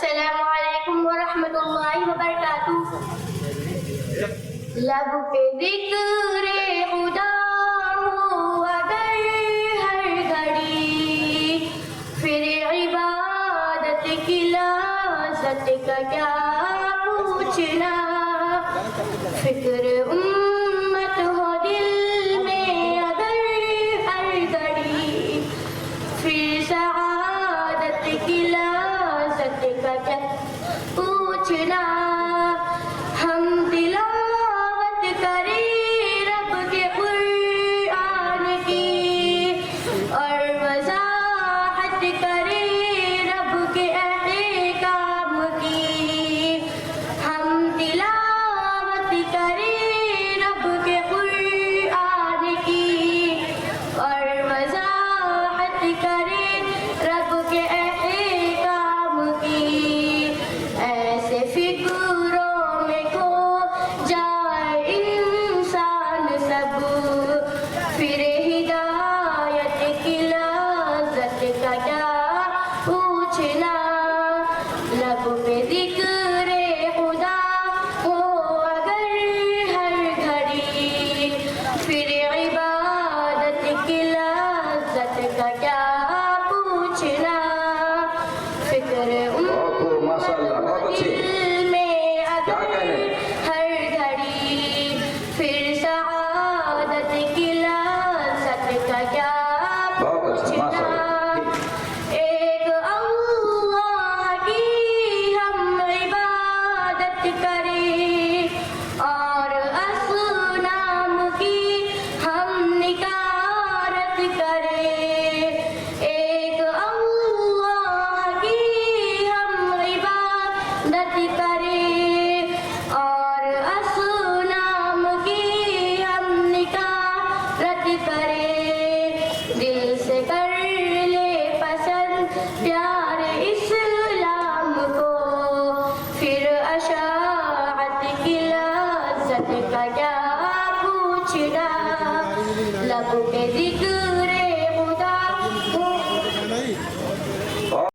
السلام علیکم ورحمۃ اللہ وبرکاتہ. لب پہ ذکر خدا ہو اگر ہر گھڑی، پھر عبادت کی لذت کا کیا پوچھنا. فکر امت ہو دل میں اگر ہر گھڑی، پھر سعادت کی لذت کا کیا پوچھنا. ہم تلاوت کریں رب کے قرآن کی، اور وضاحت کریں رب کے احکام کی. ہم تلاوت کریں رب کے قرآن کی، اور وضاحت کریں رب کے احکام کی. ایسے فکروں میں کھو جائے انسان سب، پھر ہدایت کی لذت کا کیا پوچھنا. لب پہ ذکر خدا ہو اگر ہر گھڑی، پھر عبادت کی لذت کا کیا پوچھنا. فکر دل میں اگر ہر گھڑی، پھر سعادت کی لذت کا کیا پوچھنا. ایک اللہ کی ہم عبادت کریں، اور اصنام کی ہم نکارت کریں. ایک اللہ کی ہم عبادت کریں، اور اصنام کی ہم نکارت کریں. دل سے کر لے پسند پیار اسلام کو، پھر اشاعت کی لذت کا کیا پوچھنا. لب پہ ذکر